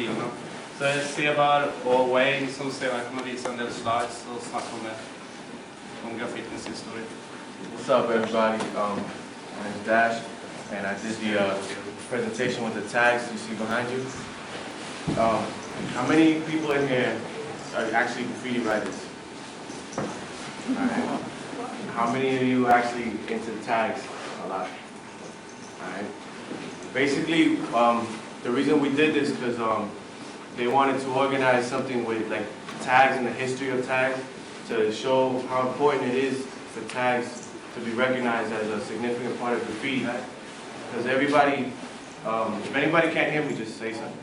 stilen. Så jeg ser bare, og Wayne som ser jeg kommer vise en del slides og snakke om graffitins historie. What's up, everybody? My name's Dash, and I did the presentation with the tags you see behind you. How many people in here are actually graffiti writers? Alright. How many of you are actually into tags? A lot. Alright. Basically, the reason we did this because they wanted to organize something with like tags and the history of tags to show how important it is for tags to be recognized as a significant part of graffiti. Because everybody, if anybody can't hear me, just say something.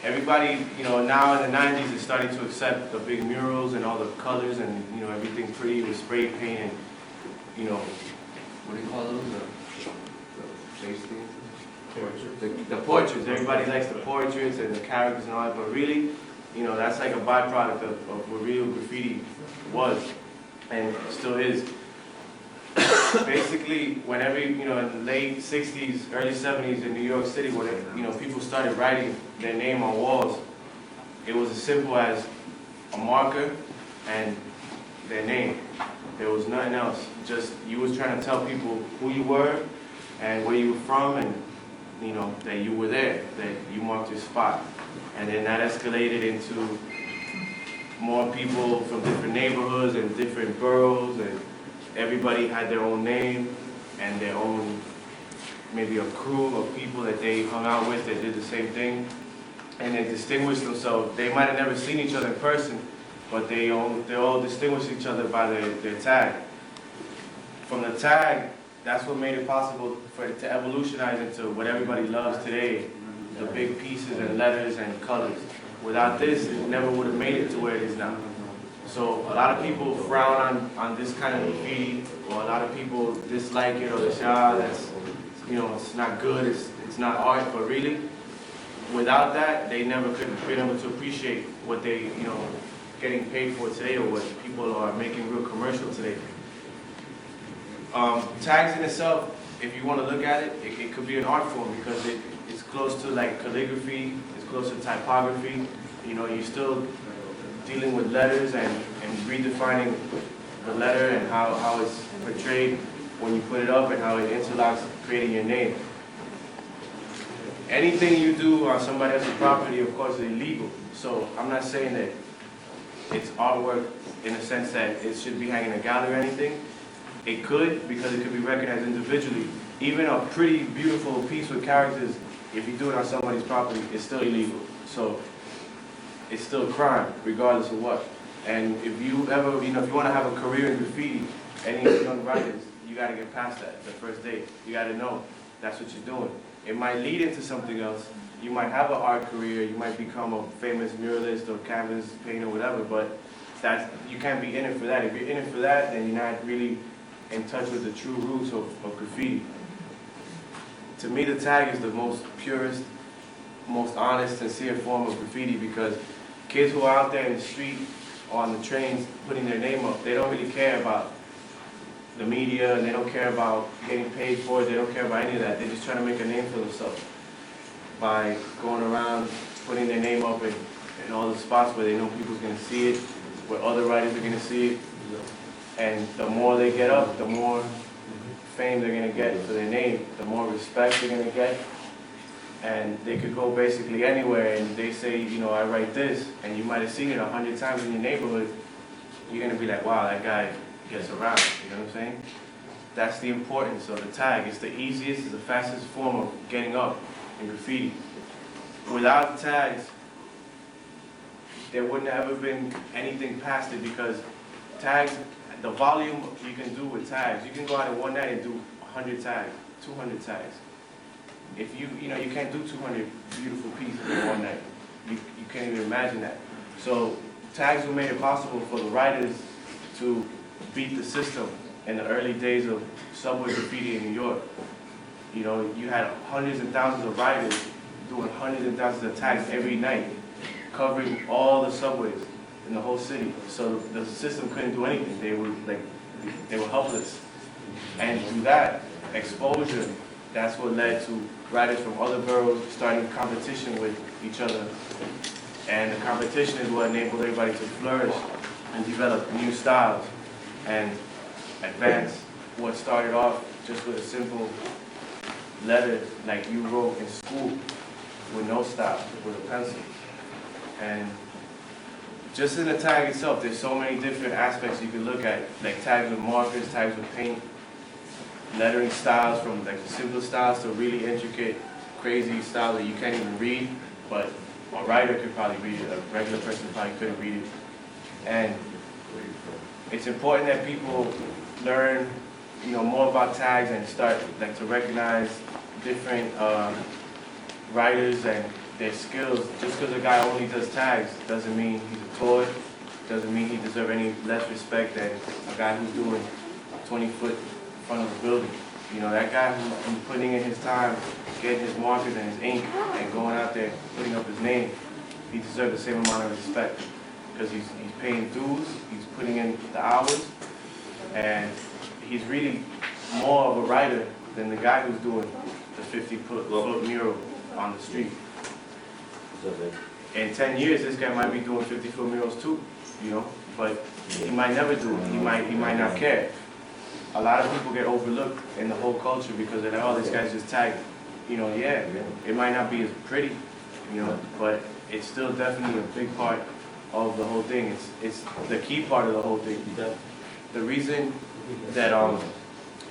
Everybody, now in the 90s is starting to accept the big murals and all the colors and, everything's pretty with spray paint and, what do you call those? The face things? The portraits. Everybody likes the portraits and the characters and all that, but really, that's like a byproduct of what real graffiti was and still is. Basically, whenever, in the late 60s, early 70s in New York City, when people started writing their name on walls, it was as simple as a marker and their name. There was nothing else. Just, you was trying to tell people who you were and where you were from and, that you were there, that you marked your spot. And then that escalated into more people from different neighborhoods and different boroughs, and everybody had their own name and their own, maybe a crew of people that they hung out with that did the same thing. And they distinguished themselves. They might have never seen each other in person, but they all distinguished each other by their tag. From the tag, that's what made it possible for it to evolutionize into what everybody loves today, the big pieces and letters and colors. Without this, it never would have made it to where it is now. So a lot of people frown on this kind of graffiti, or a lot of people dislike it, or they say, that's, it's not good, it's not art, but really, without that, they never could have been able to appreciate what they, getting paid for today, or what people are making real commercial today. Tags in itself, if you want to look at it, it could be an art form because it's close to like calligraphy, it's close to typography. You're still dealing with letters and redefining the letter and how it's portrayed when you put it up and how it interlocks, creating your name. Anything you do on somebody else's property, of course, is illegal. So I'm not saying that it's artwork in the sense that it should be hanging in a gallery or anything. It could, because it could be recognized individually. Even a pretty beautiful piece with characters, if you do it on somebody's property, it's still illegal. So it's still a crime, regardless of what. And if you ever, if you want to have a career in graffiti, any young writers, you got to get past that the first day. You got to know that's what you're doing. It might lead into something else. You might have an art career. You might become a famous muralist or canvas painter or whatever, but you can't be in it for that. If you're in it for that, then you're not really in touch with the true roots of graffiti. To me, the tag is the most purest, most honest, sincere form of graffiti because kids who are out there in the street or on the trains putting their name up, they don't really care about the media, and they don't care about getting paid for it, they don't care about any of that. They're just trying to make a name for themselves by going around putting their name up in all the spots where they know people's going to see it, where other writers are going to see it. And the more they get up, the more fame they're going to get for their name, the more respect they're going to get. And they could go basically anywhere and they say, I write this, and you might have seen it 100 times in your neighborhood. You're going to be like, wow, that guy gets around, you know what I'm saying? That's the importance of the tag. It's the easiest, it's the fastest form of getting up in graffiti. Without tags, there wouldn't have ever been anything past it because tags, the volume you can do with tags, you can go out in one night and do 100 tags, 200 tags. If you can't do 200 beautiful pieces in one night. You can't even imagine that. So tags were made it possible for the writers to beat the system in the early days of subway graffiti in New York. You had hundreds and thousands of writers doing hundreds and thousands of tags every night, covering all the subways in the whole city. So the system couldn't do anything. They were helpless. And through that exposure that's what led to writers from other boroughs starting competition with each other. And the competition is what enabled everybody to flourish and develop new styles and advance what started off just with a simple letter like you wrote in school with no style, with a pencil. And just in the tag itself, there's so many different aspects you can look at, like tags with markers, tags with paint, lettering styles from like the simple styles to really intricate, crazy styles that you can't even read, but a writer could probably read it, a regular person probably couldn't read it. And it's important that people learn, more about tags and start like to recognize different writers and their skills. Just because a guy only does tags doesn't mean he's a toy, doesn't mean he deserves any less respect than a guy who's doing 20 foot in front of a building. That guy who's putting in his time, getting his markers and his ink and going out there putting up his name, he deserves the same amount of respect because he's paying dues, he's putting in the hours, and he's really more of a writer than the guy who's doing the 50-foot mural on the street. In 10 years, this guy might be doing 50-foot murals too, but he might never do it. He might not care. A lot of people get overlooked in the whole culture because they're like, oh, this guy's just tagged. Yeah, it might not be as pretty, but it's still definitely a big part of the whole thing. It's the key part of the whole thing. The reason that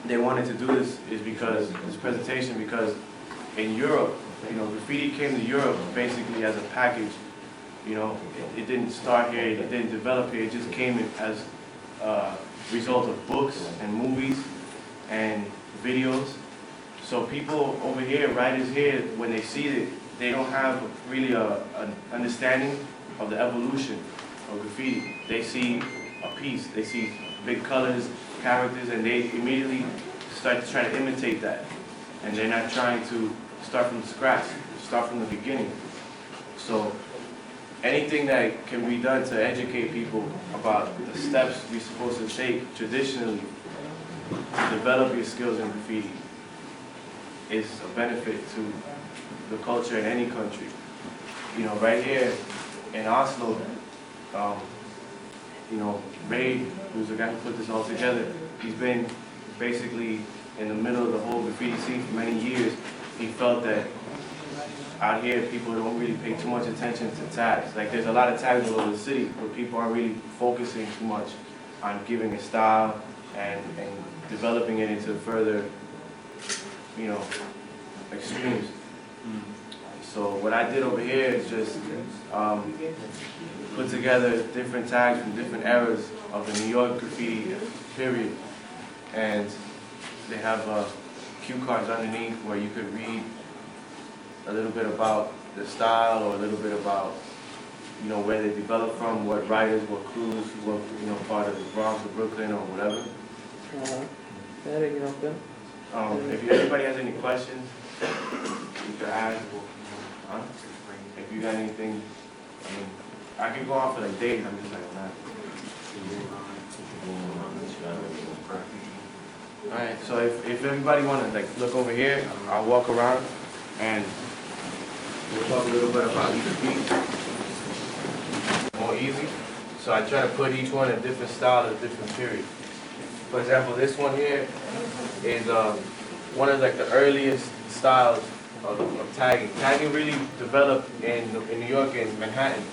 they wanted to do this is because this presentation, because in Europe, graffiti came to Europe basically as a package. It didn't start here, it didn't develop here, it just came in as a result of books and movies and videos. So people over here, writers here, when they see it, they don't have really an understanding of the evolution of graffiti. They see a piece, they see big colors, characters, and they immediately start to try to imitate that. And they're not trying to start from scratch, start from the beginning. So anything that can be done to educate people about the steps we're supposed to take traditionally to develop your skills in graffiti is a benefit to the culture in any country. Right here in Oslo, Ray, who's the guy who put this all together, he's been basically in the middle of the whole graffiti scene for many years. He felt that out here people don't really pay too much attention to tags. Like there's a lot of tags all over the city, but people aren't really focusing too much on giving a style and developing it into further, extremes. So what I did over here is just put together different tags from different eras of the New York graffiti period. And they have cue cards underneath where you could read a little bit about the style or a little bit about, where they developed from, what writers, what crews, what, part of the Bronx or Brooklyn or whatever. If anybody has any questions, you could ask. If you got anything, I can go on for like days. I'm just like, nah. Alright, so if everybody want to like look over here, I'll walk around and we'll talk a little bit about each piece. More easy. So I try to put each one in a different style at a different period. For example, this one here is one of like the earliest styles of tagging. Tagging really developed in New York and Manhattan,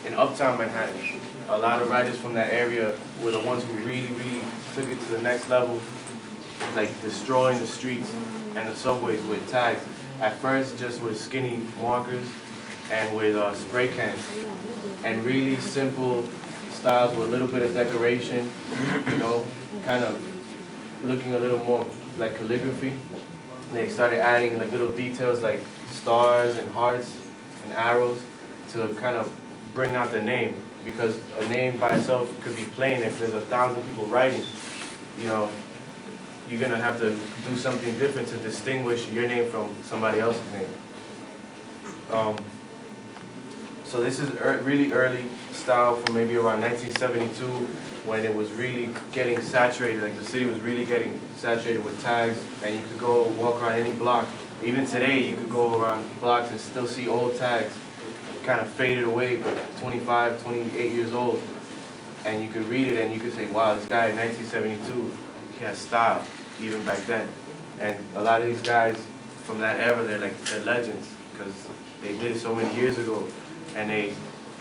in uptown Manhattan. A lot of writers from that area were the ones who really took it to the next level, like destroying the streets and the subways with tags. At first just with skinny markers and with spray cans. And really simple styles with a little bit of decoration, kind of looking a little more like calligraphy. They started adding like little details like stars and hearts and arrows to kind of bring out the name, because a name by itself could be plain. If there's 1,000 people writing, you're gonna have to do something different to distinguish your name from somebody else's name. So this is really early style from maybe around 1972 when it was really getting saturated, like the city was really getting saturated with tags, and you could go walk around any block. Even today you could go around blocks and still see old tags, kind of faded away, but 25, 28 years old. And you could read it and you could say, wow, this guy in 1972, he has style, even back then. And a lot of these guys from that era, they're legends, because they did it so many years ago. And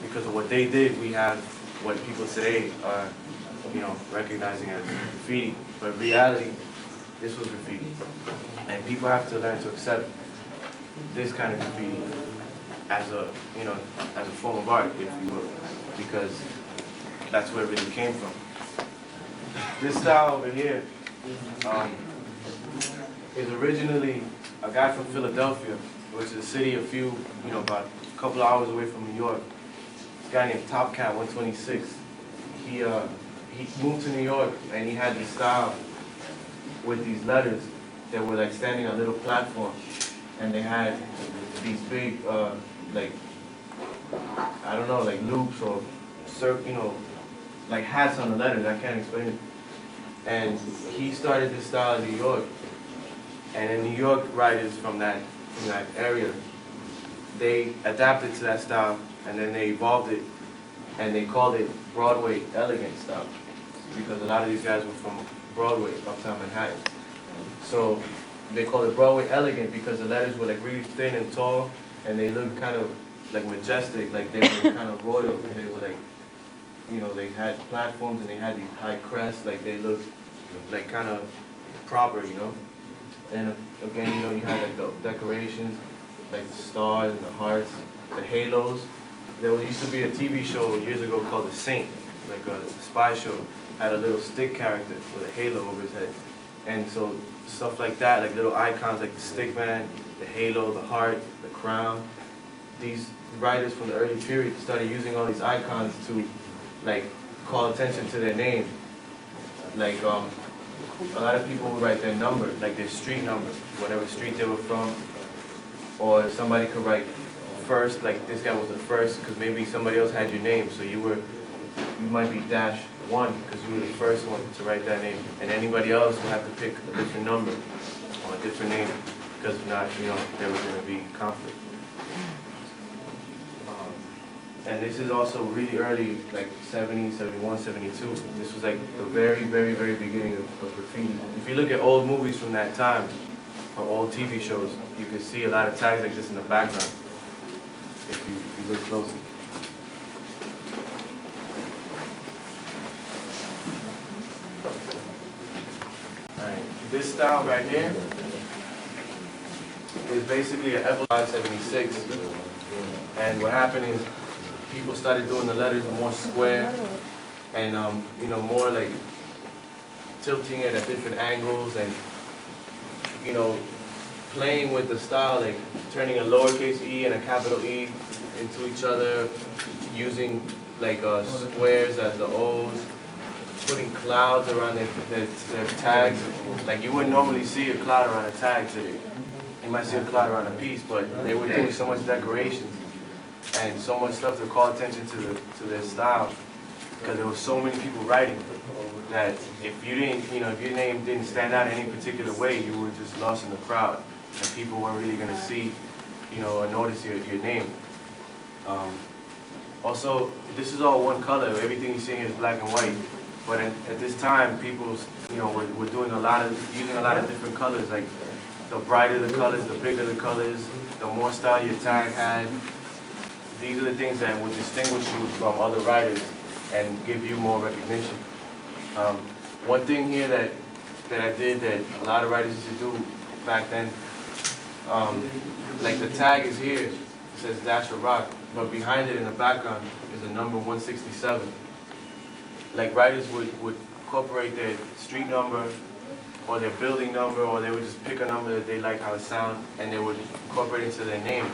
because of what they did, we have what people today are, recognizing as graffiti. But in reality, this was graffiti. And people have to learn to accept this kind of graffiti as a, as a form of art, if you will, because that's where it really came from. This style over here is originally a guy from Philadelphia, which is a city about a couple of hours away from New York. This guy named Top Cat 126. He moved to New York and he had this style with these letters that were like standing on a little platform, and they had these big like loops or like hats on the letters. I can't explain it. And he started this style in New York, and in New York writers from that area, they adapted to that style, and then they evolved it, and they called it Broadway elegant style, because a lot of these guys were from Broadway, uptown Manhattan. So they called it Broadway elegant because the letters were like really thin and tall, and they looked kind of like majestic, like they were kind of royal. They were like, they had platforms and they had these high crests, like they looked like kind of proper, And again, you had like the decorations, like the stars and the hearts, the halos. There used to be a TV show years ago called The Saint, like a spy show, had a little stick character with a halo over his head. And so stuff like that, like little icons like the stick man, the halo, the heart, the crown. These writers from the early period started using all these icons to like call attention to their name. Like a lot of people would write their number, like their street number, whatever street they were from. Or somebody could write first, like this guy was the first, because maybe somebody else had your name, so you might be -1 because you were the first one to write that name, and anybody else would have to pick a different number or a different name, because if not, there was going to be conflict. And this is also really early, like 70, 71, 72. This was like the very, very, very beginning of graffiti. If you look at old movies from that time, or old TV shows, you can see a lot of tags like this in the background, if you look closely. Alright, this style right here is basically an evolution 76. And what happened is, people started doing the letters more square and more like tilting it at different angles and playing with the style, like turning a lowercase e and a capital E into each other, using like squares as the O's, putting clouds around their tags. Like you wouldn't normally see a cloud around a tag today. You might see a cloud around a piece, but they were doing so much decorations and so much stuff to call attention to their style, because there were so many people writing that if you didn't, if your name didn't stand out in any particular way, you were just lost in the crowd, and people weren't really going to see, or notice your name. Also, this is all one color. Everything you're seeing is black and white. But at this time, people, were doing using a lot of different colors. Like the brighter the colors, the bigger the colors, the more style your tag had. These are the things that would distinguish you from other writers and give you more recognition. One thing here that I did that a lot of writers used to do back then, like the tag is here, it says Dash or Rock, but behind it in the background is a number 167. Like writers would incorporate their street number or their building number, or they would just pick a number that they like how it sounds, and they would incorporate it into their name.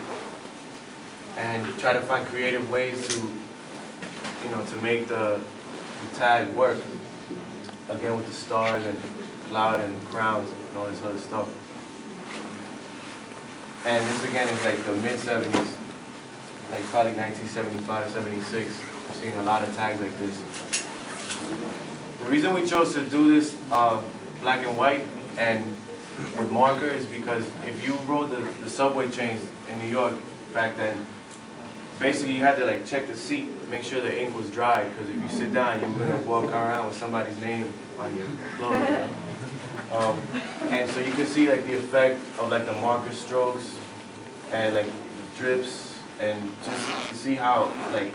And try to find creative ways to, to make the tag work. Again, with the stars and cloud and crowns and all this other stuff. And this again is like the mid-70s. like probably 1975, 76. I've seen a lot of tags like this. The reason we chose to do this black and white and with marker is because if you rode the subway trains in New York back then, basically you had to like check the seat, make sure the ink was dry, because if you sit down, you're gonna walk around with somebody's name on your clothes. You know? And so you can see like the effect of like the marker strokes and like drips, and just to see how like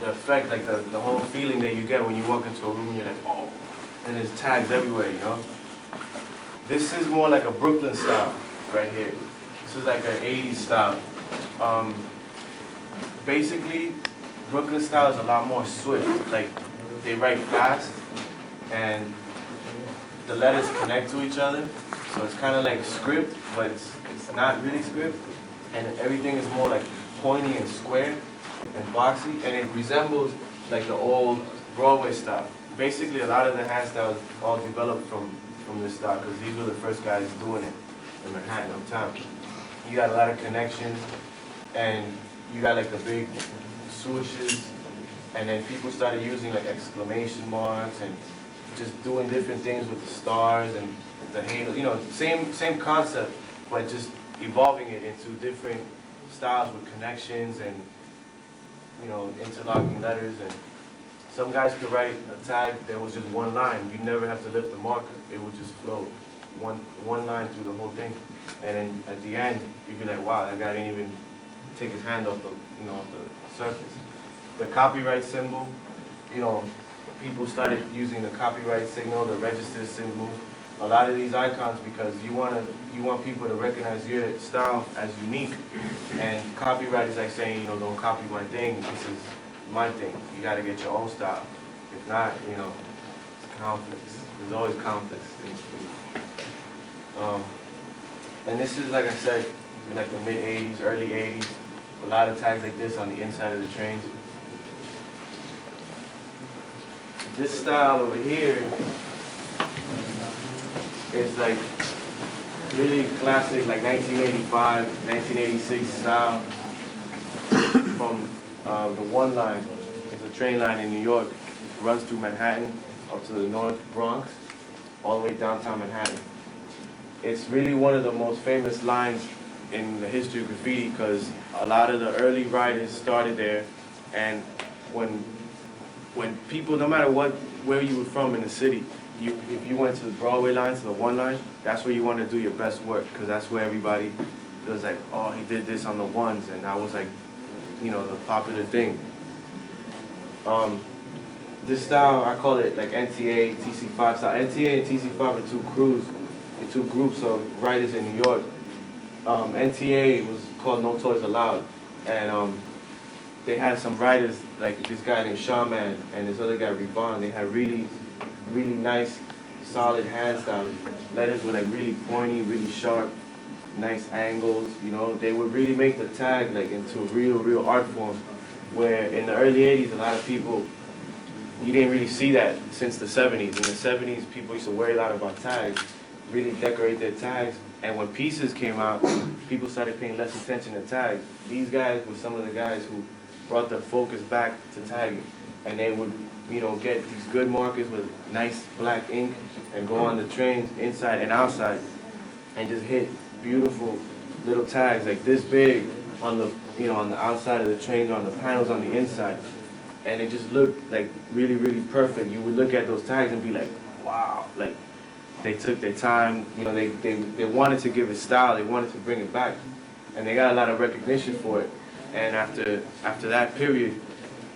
the effect, like the whole feeling that you get when you walk into a room and you're like, oh, and there's tags everywhere, you know? This is more like a Brooklyn style right here. This is like an 80s style. Basically, Brooklyn style is a lot more swift. Like, they write fast, and the letters connect to each other. So it's kind of like script, but it's not really script. And everything is more like pointy and square and boxy, and it resembles like the old Broadway style. Basically, a lot of the hand styles all developed from this style, because these were the first guys doing it in Manhattan uptown. You got a lot of connections, and you got like the big swooshes, and then people started using like exclamation marks and just doing different things with the stars and the halo. You know, same concept, but just evolving it into different styles with connections and, you know, interlocking letters. And some guys could write a tag that was just one line. You never have to lift the marker. It would just flow one line through the whole thing. And then at the end, you'd be like, wow, that guy didn't even take his hand off the, you know, off the surface. The copyright symbol, you know, people started using the copyright signal, the register symbol, a lot of these icons, because you want people to recognize your style as unique. And copyright is like saying, you know, don't copy my thing. This is my thing. You got to get your own style. If not, you know, it's conflicts. There's always conflicts. And this is, like I said, in like the mid-'80s, early '80s. A lot of tags like this on the inside of the trains. This style over here is like really classic, like 1985, 1986 style from the one line. It's a train line in New York. It runs through Manhattan up to the North Bronx, all the way downtown Manhattan. It's really one of the most famous lines in the history of graffiti, because a lot of the early writers started there, and when people, no matter where you were from in the city, if you went to the Broadway line, to the one line, that's where you want to do your best work, because that's where everybody was like, oh, he did this on the ones, and that was like, you know, the popular thing. This style, I call it like NTA, TC5 style. NTA and TC5 are two groups of writers in New York. NTA was called No Toys Allowed, and they had some writers, like this guy named Shaman and this other guy Rebon. They had really nice, solid hand styles. Letters were like really pointy, really sharp, nice angles. You know, they would really make the tag like into a real art form. Where in the early '80s, a lot of people, you didn't really see that since the '70s. In the '70s, people used to worry a lot about tags, really decorate their tags. And when pieces came out, people started paying less attention to tags. These guys were some of the guys who brought the focus back to tagging. And they would, you know, get these good markers with nice black ink and go on the trains inside and outside and just hit beautiful little tags like this big on the, you know, on the outside of the trains, on the panels on the inside. And it just looked like really perfect. You would look at those tags and be like, wow, like, they took their time, you know, they wanted to give it style, they wanted to bring it back, and they got a lot of recognition for it. And after that period,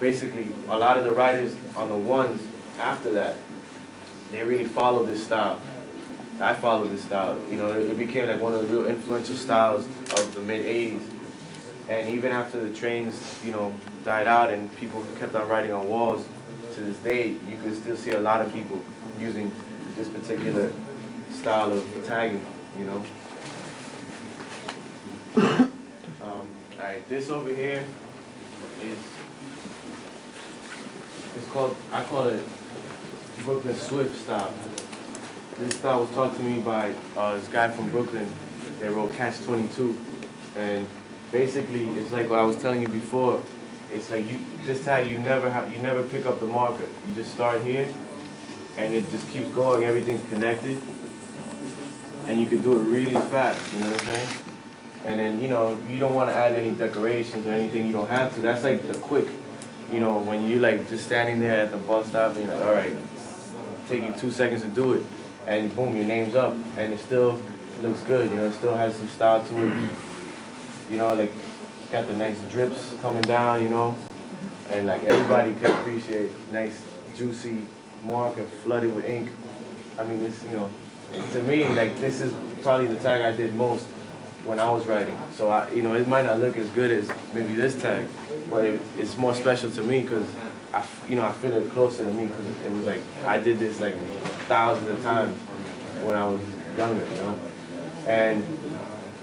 basically, a lot of the writers on the ones after that, they really followed this style. I followed this style. You know, it became like one of the real influential styles of the mid-'80s. And even after the trains, you know, died out and people kept on writing on walls, to this day, you can still see a lot of people using this particular style of tagging, you know. Alright, this over here is, it's called, I call it Brooklyn Swift style. This style was taught to me by this guy from Brooklyn that wrote Catch 22, and basically, it's like what I was telling you before. It's like this tag, you never pick up the marker. You just start here, and it just keeps going. Everything's connected, and you can do it really fast. You know what I'm saying? And then you don't want to add any decorations or anything. You don't have to. That's like the quick. When you like just standing there at the bus stop, and you're like, all right, take you 2 seconds to do it, and boom, your name's up, and it still looks good. It still has some style to it. Like got the nice drips coming down. And like everybody can appreciate nice, juicy marker flooded with ink. I mean, this, to me, like this is probably the tag I did most when I was writing. So it might not look as good as maybe this tag, but it's more special to me because I feel it closer to me because it was like I did this like thousands of times when I was younger, And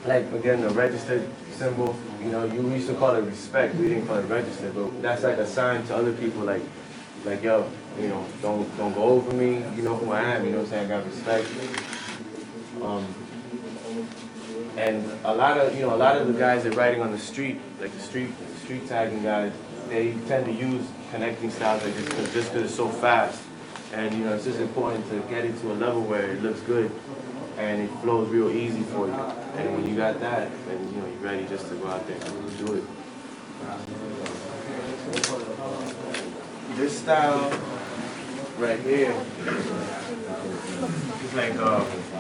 like again, the registered symbol, you used to call it respect. We didn't call it registered, but that's like a sign to other people, like yo, don't go over me. You know who I am. You know what I'm saying? I got respect. And a lot of the guys that are writing on the street, like the street tagging guys, they tend to use connecting styles like this just because it's so fast. And it's just important to get it to a level where it looks good and it flows real easy for you. And when you got that, then you're ready just to go out there and do it. This style right here is like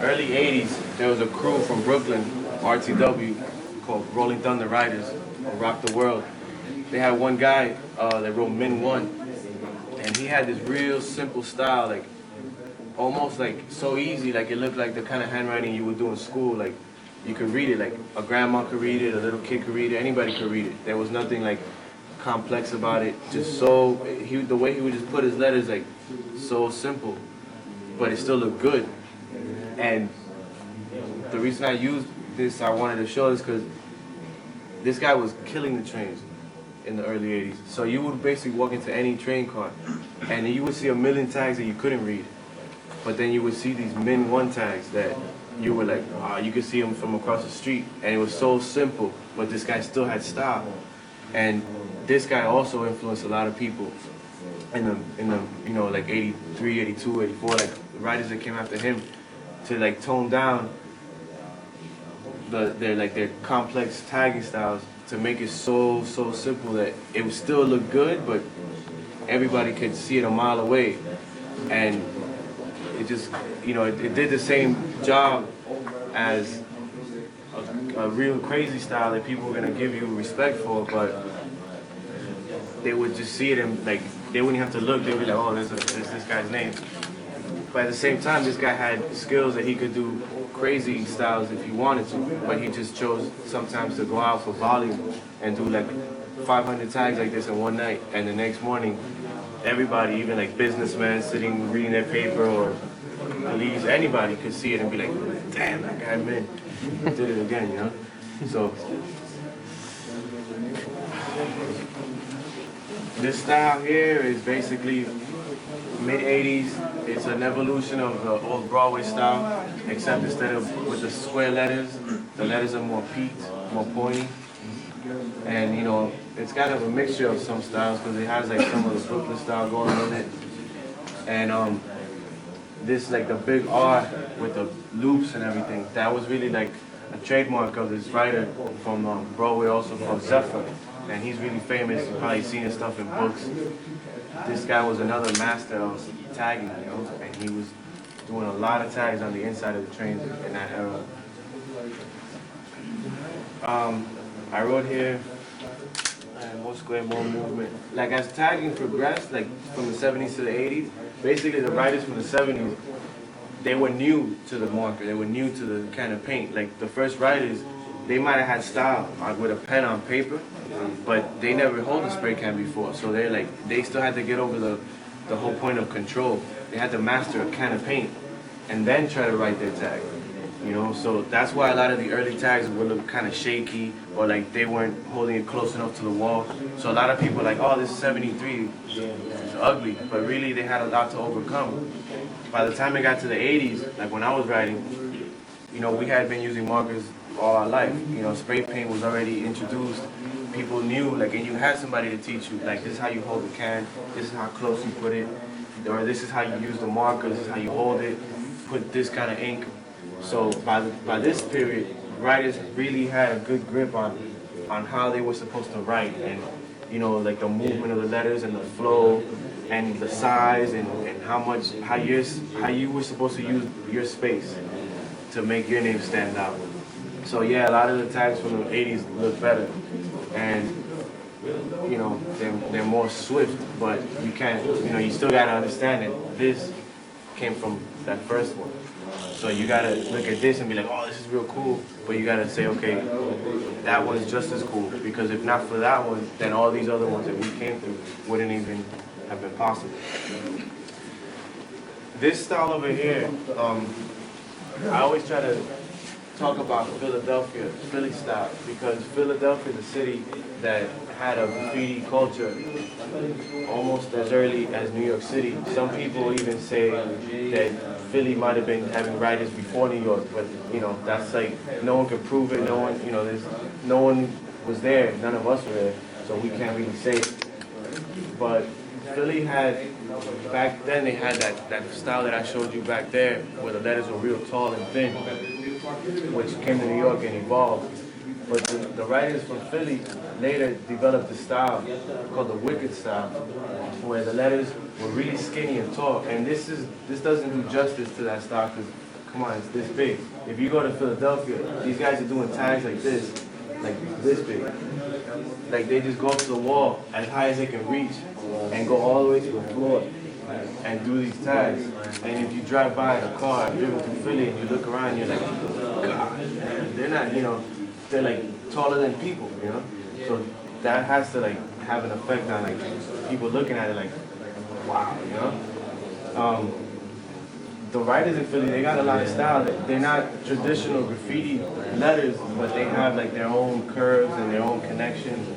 early 80s. There was a crew from Brooklyn, RTW, called Rolling Thunder Riders, or Rock the World. They had one guy that wrote Min 1, and he had this real simple style, like almost like so easy, like it looked like the kind of handwriting you would do in school. Like you could read it, like a grandma could read it, a little kid could read it, anybody could read it. There was nothing like complex about it. Just the way he would just put his letters, like so simple, but it still looked good. And the reason I used this, I wanted to show this because this guy was killing the trains in the early 80s. So you would basically walk into any train car and you would see a million tags that you couldn't read. But then you would see these Min 1 tags that you were like, you could see them from across the street. And it was so simple, but this guy still had style. And this guy also influenced a lot of people in the like 83, 82, 84, like the writers that came after him to like tone down their complex tagging styles to make it so simple that it would still look good, but everybody could see it a mile away. And it just, it did the same job as a real crazy style that people were gonna give you respect for, but they would just see it and like they wouldn't have to look. They'd be like, oh, there's this guy's name. But at the same time, this guy had skills that he could do crazy styles if he wanted to, but he just chose sometimes to go out for volume and do like 500 tags like this in one night, and the next morning everybody, even like businessmen sitting reading their paper or police, anybody could see it and be like, damn, that guy did it again, So this style here is basically mid-80s. It's an evolution of the old Broadway style, except instead of with the square letters, the letters are more peaked, more pointy. And it's kind of a mixture of some styles because it has like some of the Brooklyn style going on it. And this like the big R with the loops and everything, that was really like a trademark of this writer from Broadway, also called Zephyr. And he's really famous. You've probably seen his stuff in books. This guy was another master of tagging, and he was doing a lot of tags on the inside of the trains in that era. I wrote here, more square, more movement. Like as tagging progressed, like from the 70s to the 80s, basically the writers from the 70s, they were new to the marker, they were new to the kind of paint. Like the first writers, they might have had style with a pen on paper, but they never held a spray can before. So they still had to get over the whole point of control. They had to master a can of paint and then try to write their tag. So that's why a lot of the early tags would look kind of shaky, or like they weren't holding it close enough to the wall. So a lot of people are like, oh, this is 73, it's ugly, but really they had a lot to overcome. By the time it got to the 80s, like when I was writing, we had been using markers all our life. You know, spray paint was already introduced. People knew, like, and you had somebody to teach you, like, this is how you hold the can, this is how close you put it, or this is how you use the marker, this is how you hold it, put this kind of ink. So by this period, writers really had a good grip on how they were supposed to write, and you know, like the movement of the letters and the flow and the size and how you were supposed to use your space to make your name stand out. So yeah, a lot of the tags from the 80s look better, and you know, they're more swift, but you can't, you know, you still gotta understand that this came from that first one. So you gotta look at this and be like, oh, this is real cool, but you gotta say, okay, that one's just as cool, because if not for that one, then all these other ones that we came through wouldn't even have been possible. This style over here, I always try to talk about Philadelphia, Philly style, because Philadelphia is a city that had a graffiti culture almost as early as New York City. Some people even say that Philly might have been having writers before New York, but you know, that's like, no one can prove it, no one, you know, no one was there, none of us were there, so we can't really say it. But Philly had, back then they had that style that I showed you back there, where the letters were real tall and thin, which came to New York and evolved. But the writers from Philly later developed a style called the wicked style, where the letters were really skinny and tall. And this doesn't do justice to that style, because come on, it's this big. If you go to Philadelphia, these guys are doing tags like this big. Like they just go up to the wall as high as they can reach and go all the way to the floor and do these tags. And if you drive by in a car, driven through Philly, and you look around, you're like, God, they're not, you know, they're like taller than people, you know? So that has to like have an effect on like people looking at it like, wow, you know? The writers in Philly, they got a lot of style. They're not traditional graffiti letters, but they have like their own curves and their own connections.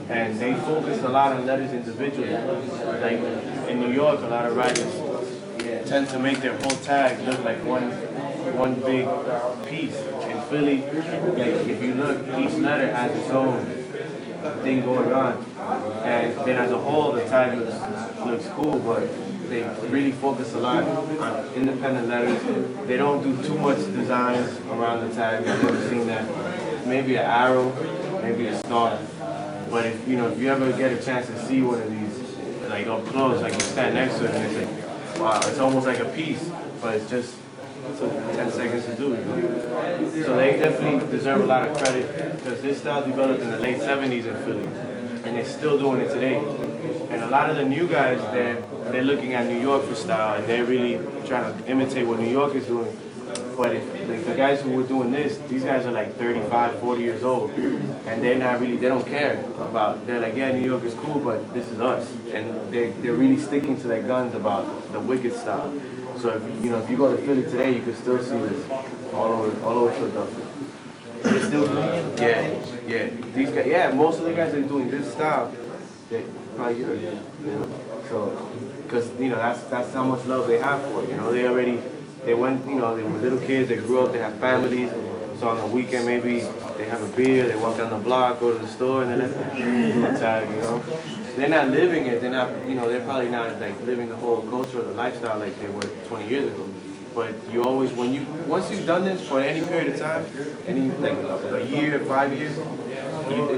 And they focus a lot on letters individually. Like in New York, a lot of writers tend to make their whole tag look like one big piece. In Philly, like if you look, each letter has its own thing going on. And then as a whole, the tag looks cool, but they really focus a lot on independent letters. They don't do too much designs around the tag. I've never seen that. Maybe an arrow, maybe a star. But if you ever get a chance to see one of these, like up close, like you stand next to it, and it's like, wow, it's almost like a piece, but it took 10 seconds to do, you know? So they definitely deserve a lot of credit, because this style developed in the late 70s in Philly, and they're still doing it today. And a lot of the new guys, they're looking at New York for style, and they're really trying to imitate what New York is doing. But like the guys who were doing this, these guys are like 35, 40 years old, and they don't care about, they're like, yeah, New York is cool, but this is us. And they're really sticking to their guns about the wicked style. So if you go to Philly today, you can still see this all over Philadelphia. It's still, yeah. These guys, yeah, most of the guys that are doing this style, they probably get it, you know. So, because that's how much love they have for it. You know, they went, they were little kids, they grew up, they have families. So on the weekend, maybe they have a beer, they walk down the block, go to the store, and then do a tag, you know. They're not living it, they're probably not like living the whole culture or the lifestyle like they were 20 years ago. But you always, once you've done this for any period of time, like a year, 5 years,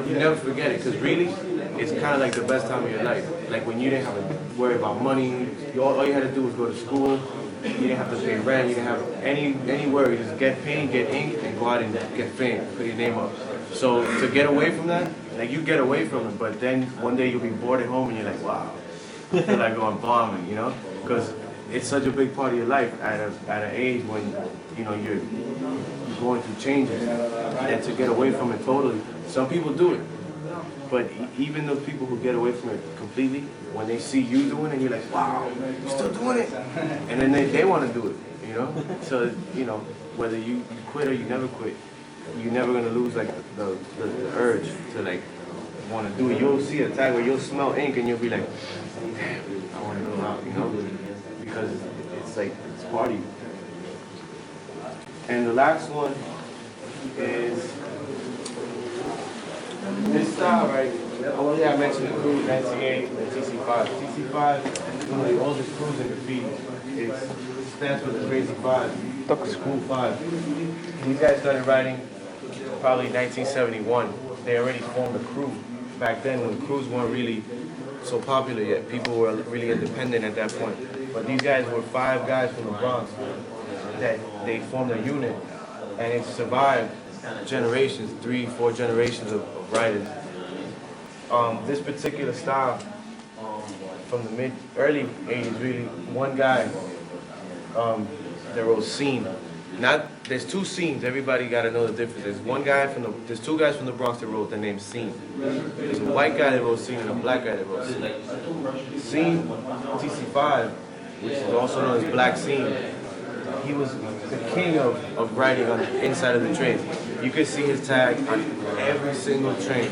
you never forget it, because really, it's kind of like the best time of your life. Like when you didn't have to worry about money, all you had to do was go to school, you didn't have to pay rent, you didn't have any worry, just get paint, get ink, and go out and get fame, put your name up. So to get away from that, like you get away from it, but then one day you'll be bored at home and you're like, wow, I feel like going bombing, you know? Because it's such a big part of your life at an age when, you're going through changes. And to get away from it totally, some people do it. But even those people who get away from it completely, when they see you doing it, you're like, wow, you're still doing it. And then they want to do it, you know? So, whether you quit or you never quit, you're never going to lose like the urge to like want to do it. You'll see a tag where you'll smell ink and you'll be like, damn, I want to go out, because it's like, it's part of you. And the last one is this style, right? Oh yeah, I mentioned the crew, 98 and TC5. TC5 is one of the oldest crews in graffiti. It stands for the Crazy Five, School 5. These guys started writing probably 1971. They already formed a crew. Back then, when crews weren't really so popular yet, people were really independent at that point. But these guys were 5 guys from the Bronx that they formed a unit, and it survived generations, 3-4 generations of writers. This particular style, from the early 80s, really, one guy that wrote scene. There's 2 scenes. Everybody got to know the difference. There's 2 guys from the Bronx that wrote the name Scene. There's a white guy that wrote Scene and a black guy that wrote Scene. Scene, TC5, which is also known as Black Scene. He was the king of writing on the inside of the train. You could see his tag on every single train.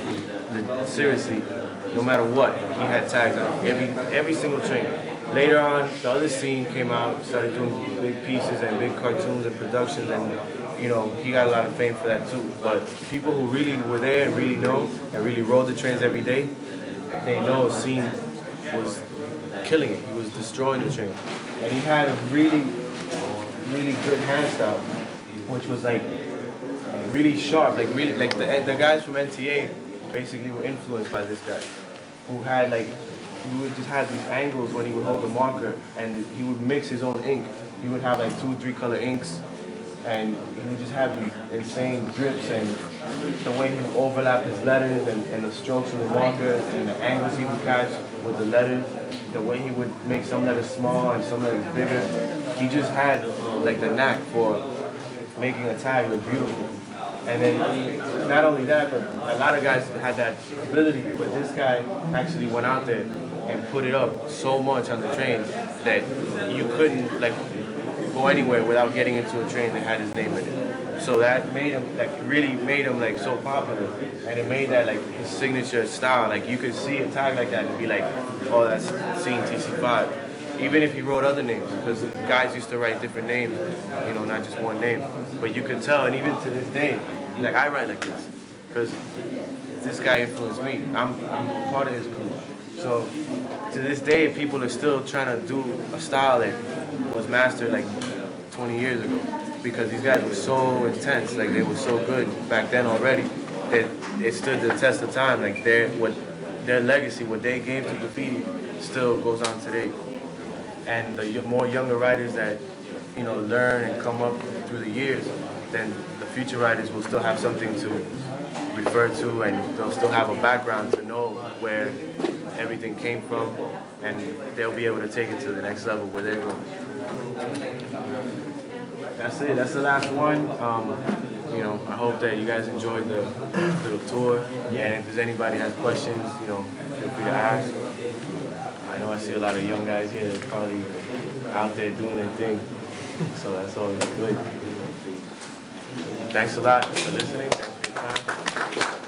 Seriously, no matter what, he had tags on every single train. Later on, the other Scene came out, started doing big pieces and big cartoons and productions, and you know, he got a lot of fame for that too. But people who really were there and really know and really rode the trains every day, they know Scene was killing it. He was destroying the train. And he had a really good hand style, which was like really sharp, like the guys from NTA basically were influenced by this guy, who had he would just have these angles when he would hold the marker, and he would mix his own ink. He would have like 2-3 color inks, and he would just have these insane drips, and the way he would overlap his letters and the strokes of the marker and the angles he would catch with the letters, the way he would make some letters small and some letters bigger. He just had like the knack for making a tag look beautiful. And then not only that, but a lot of guys had that ability, but this guy actually went out there and put it up so much on the train that you couldn't go anywhere without getting into a train that had his name in it. So that made him really made him so popular, and it made that his signature style. Like you could see a tag like that and be like, oh, that's Scene TC5. Even if he wrote other names, because guys used to write different names, you know, not just one name. But you could tell, and even to this day, I write like this, because this guy influenced me. I'm part of his crew. So to this day, people are still trying to do a style that was mastered 20 years ago, because these guys were so intense, they were so good back then already, that it stood the test of time. Their legacy, what they gave to graffiti, still goes on today. And the more younger writers that, you know, learn and come up through the years, then the future writers will still have something to refer to, and they'll still have a background to know where everything came from, and they'll be able to take it to the next level where they're going. That's it. That's the last one. You know, I hope that you guys enjoyed the little tour. And if there's anybody that has questions, you know, feel free to ask. I know I see a lot of young guys here that are probably out there doing their thing, so that's always good. Thanks a lot for listening. Thanks for your time.